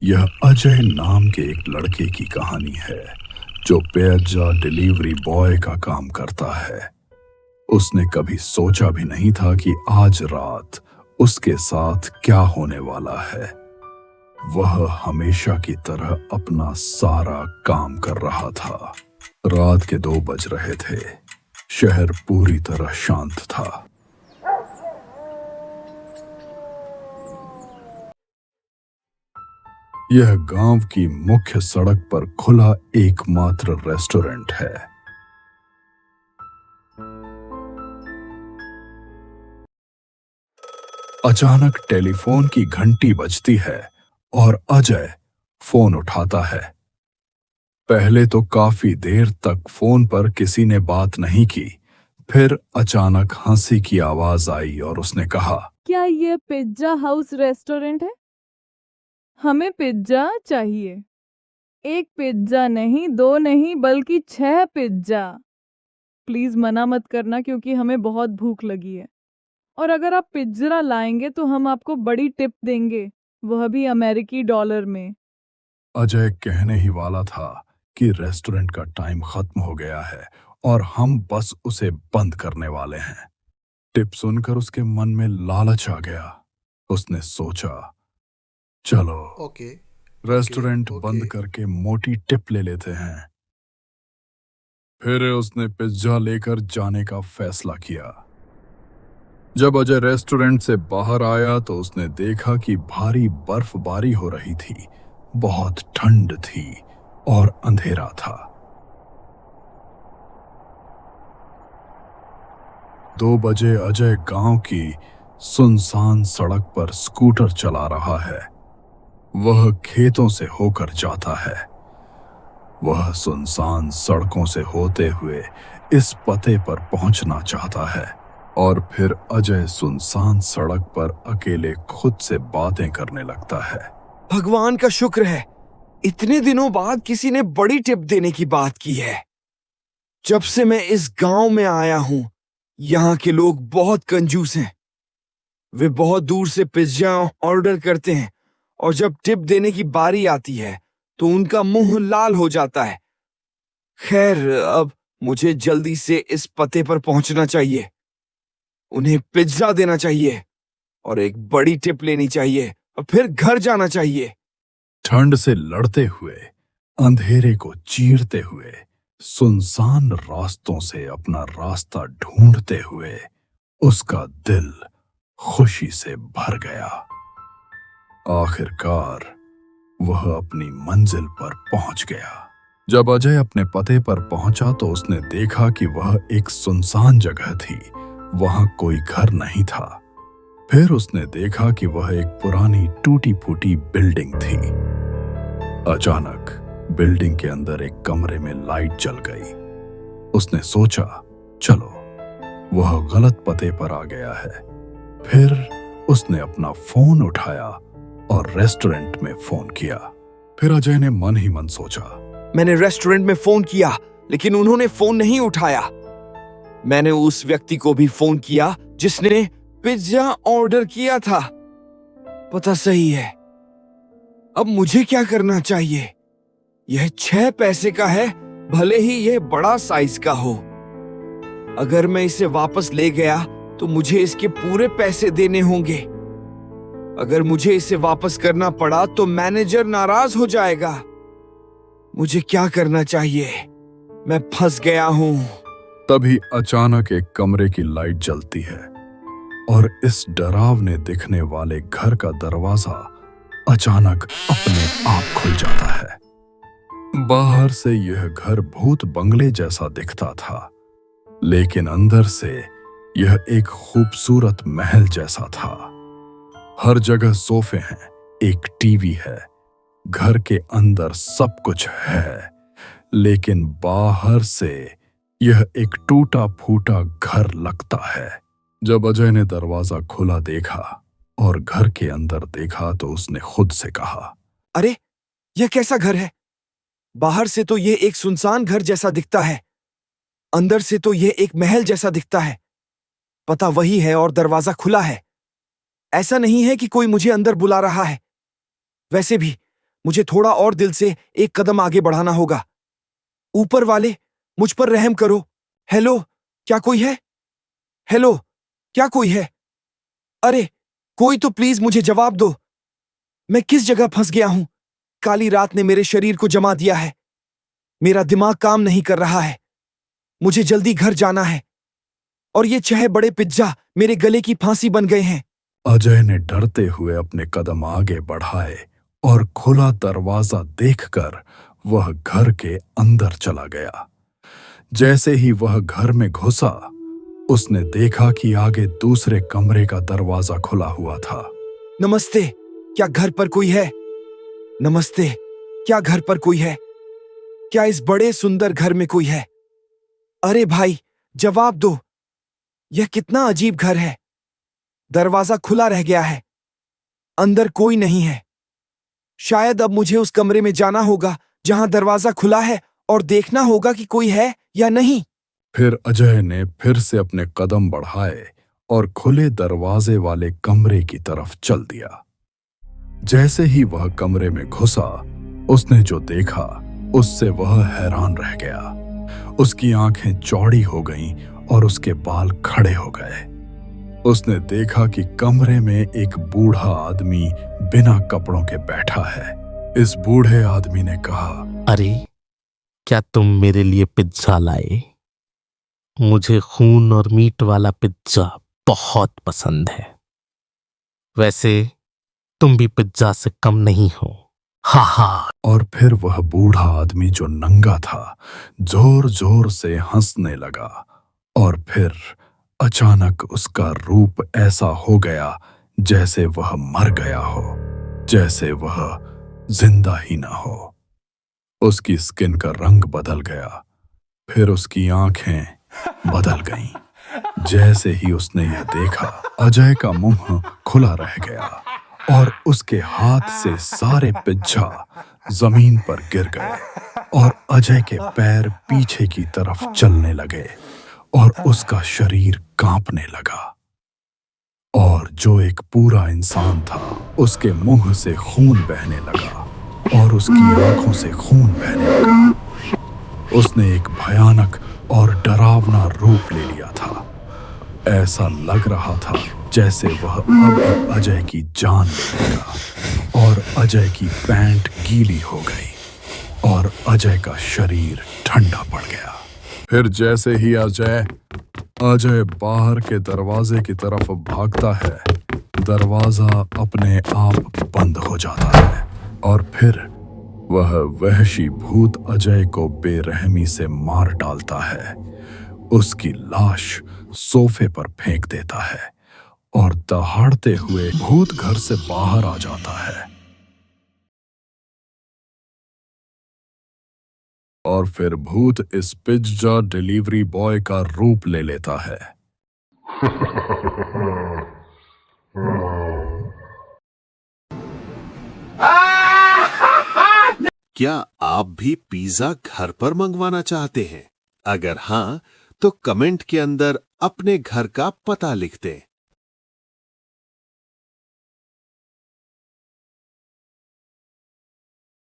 यह अजय नाम के एक लड़के की कहानी है जो पिज्जा डिलीवरी बॉय का काम करता है। उसने कभी सोचा भी नहीं था कि आज रात उसके साथ क्या होने वाला है। वह हमेशा की तरह अपना सारा काम कर रहा था। रात के 2 बज रहे थे। शहर पूरी तरह शांत था। यह गांव की मुख्य सड़क पर खुला एकमात्र रेस्टोरेंट है। अचानक टेलीफोन की घंटी बजती है और अजय फोन उठाता है। पहले तो काफी देर तक फोन पर किसी ने बात नहीं की। फिर अचानक हंसी की आवाज आई और उसने कहा, क्या ये पिज्जा हाउस रेस्टोरेंट है? हमें पिज्जा चाहिए। 1 पिज्जा नहीं, 2 नहीं, बल्कि 6 पिज्जा। प्लीज मना मत करना क्योंकि हमें बहुत भूख लगी है। और अगर आप पिज्जा लाएंगे तो हम आपको बड़ी टिप देंगे, वह भी अमेरिकी डॉलर में। अजय कहने ही वाला था कि रेस्टोरेंट का टाइम खत्म हो गया है और हम बस उसे बंद करने वाले हैं। टिप सुनकर उसके मन में लालच आ गया। उसने सोचा, चलो ओके। Restaurant okay. बंद करके मोटी टिप ले लेते हैं। फिर उसने पिज्जा लेकर जाने का फैसला किया। जब अजय रेस्टोरेंट से बाहर आया तो उसने देखा कि भारी बर्फबारी हो रही थी। बहुत ठंड थी और अंधेरा था। 2 बजे अजय गांव की सुनसान सड़क पर स्कूटर चला रहा है। वह खेतों से होकर जाता है। वह सुनसान सड़कों से होते हुए इस पते पर पहुंचना चाहता है। और फिर अजय सुनसान सड़क पर अकेले खुद से बातें करने लगता है। भगवान का शुक्र है, इतने दिनों बाद किसी ने बड़ी टिप देने की बात की है। जब से मैं इस गांव में आया हूं, यहाँ के लोग बहुत कंजूस हैं। वे बहुत दूर से पिज्जा ऑर्डर करते हैं और जब टिप देने की बारी आती है तो उनका मुंह लाल हो जाता है। खैर, अब मुझे जल्दी से इस पते पर पहुंचना चाहिए। उन्हें पिज्जा देना चाहिए और एक बड़ी टिप लेनी चाहिए और फिर घर जाना चाहिए। ठंड से लड़ते हुए, अंधेरे को चीरते हुए, सुनसान रास्तों से अपना रास्ता ढूंढते हुए उसका दिल खुशी से भर गया। आखिरकार वह अपनी मंजिल पर पहुंच गया। जब अजय अपने पते पर पहुंचा तो उसने देखा कि वह एक सुनसान जगह थी। वहां कोई घर नहीं था। फिर उसने देखा कि वह एक पुरानी टूटी फूटी बिल्डिंग थी। अचानक बिल्डिंग के अंदर एक कमरे में लाइट जल गई। उसने सोचा, चलो वह गलत पते पर आ गया है। फिर उसने अपना फोन उठाया और रेस्टोरेंट में फोन किया। फिर अजय ने मन ही मन सोचा, मैंने रेस्टोरेंट में फोन किया लेकिन उन्होंने फोन नहीं उठाया। मैंने उस व्यक्ति को भी फोन किया जिसने पिज्जा ऑर्डर किया था। पता सही है। अब मुझे क्या करना चाहिए? यह 6 पैसे का है, भले ही यह बड़ा साइज का हो। अगर मैं इसे वापस ले गया तो मुझे इसके पूरे पैसे देने होंगे। अगर मुझे इसे वापस करना पड़ा तो मैनेजर नाराज हो जाएगा। मुझे क्या करना चाहिए? मैं फंस गया हूं। तभी अचानक एक कमरे की लाइट जलती है और इस डरावने दिखने वाले घर का दरवाजा अचानक अपने आप खुल जाता है। बाहर से यह घर भूत बंगले जैसा दिखता था, लेकिन अंदर से यह एक खूबसूरत महल जैसा था। हर जगह सोफे हैं, एक टीवी है। घर के अंदर सब कुछ है, लेकिन बाहर से यह एक टूटा फूटा घर लगता है। जब अजय ने दरवाजा खुला देखा और घर के अंदर देखा तो उसने खुद से कहा, अरे, यह कैसा घर है? बाहर से तो यह एक सुनसान घर जैसा दिखता है, अंदर से तो यह एक महल जैसा दिखता है। पता वही है और दरवाजा खुला है। ऐसा नहीं है कि कोई मुझे अंदर बुला रहा है। वैसे भी मुझे थोड़ा और दिल से एक कदम आगे बढ़ाना होगा। ऊपर वाले, मुझ पर रहम करो। हेलो, क्या कोई है? हेलो, क्या कोई है? अरे, कोई तो प्लीज मुझे जवाब दो। मैं किस जगह फंस गया हूं? काली रात ने मेरे शरीर को जमा दिया है। मेरा दिमाग काम नहीं कर रहा है। मुझे जल्दी घर जाना है। और ये 6 बड़े पिज्जा मेरे गले की फांसी बन गए हैं। अजय ने डरते हुए अपने कदम आगे बढ़ाए और खुला दरवाजा देखकर वह घर के अंदर चला गया। जैसे ही वह घर में घुसा, उसने देखा कि आगे दूसरे कमरे का दरवाजा खुला हुआ था। नमस्ते, क्या घर पर कोई है? नमस्ते, क्या घर पर कोई है? क्या इस बड़े सुंदर घर में कोई है? अरे भाई, जवाब दो। यह कितना अजीब घर है। दरवाजा खुला रह गया है। अंदर कोई नहीं है। शायद अब मुझे उस कमरे में जाना होगा जहां दरवाजा खुला है और देखना होगा कि कोई है या नहीं। फिर अजय ने फिर से अपने कदम बढ़ाए और खुले दरवाजे वाले कमरे की तरफ चल दिया। जैसे ही वह कमरे में घुसा, उसने जो देखा उससे वह हैरान रह गया। उसकी आंखें चौड़ी हो गईं और उसके बाल खड़े हो गए। उसने देखा कि कमरे में एक बूढ़ा आदमी बिना कपड़ों के बैठा है। इस बूढ़े आदमी ने कहा, अरे, क्या तुम मेरे लिए पिज्जा लाए? मुझे खून और मीट वाला पिज्जा बहुत पसंद है। वैसे तुम भी पिज्जा से कम नहीं हो। हा हा। और फिर वह बूढ़ा आदमी जो नंगा था, जोर जोर से हंसने लगा। और फिर अचानक उसका रूप ऐसा हो गया जैसे वह मर गया हो, जैसे वह जिंदा ही ना हो। उसकी स्किन का रंग बदल गया, फिर उसकी आंखें बदल गईं। जैसे ही उसने यह देखा, अजय का मुंह खुला रह गया और उसके हाथ से सारे पिज्जा जमीन पर गिर गए और अजय के पैर पीछे की तरफ चलने लगे और उसका शरीर कांपने लगा। और जो एक पूरा इंसान था, उसके मुंह से खून बहने लगा और उसकी आंखों से खून बहने लगा। उसने एक भयानक और डरावना रूप ले लिया था। ऐसा लग रहा था जैसे वह अब अजय की जान ले लेगा। और अजय की पैंट गीली हो गई और अजय का शरीर ठंडा पड़ गया। फिर जैसे ही अजय बाहर के दरवाजे की तरफ भागता है, दरवाजा अपने आप बंद हो जाता है और फिर वह वहशी भूत अजय को बेरहमी से मार डालता है। उसकी लाश सोफे पर फेंक देता है और दहाड़ते हुए भूत घर से बाहर आ जाता है। और फिर भूत इस पिज्जा डिलीवरी बॉय का रूप ले लेता है। क्या आप भी पिज्जा घर पर मंगवाना चाहते हैं? अगर हाँ, तो कमेंट के अंदर अपने घर का पता लिख दें।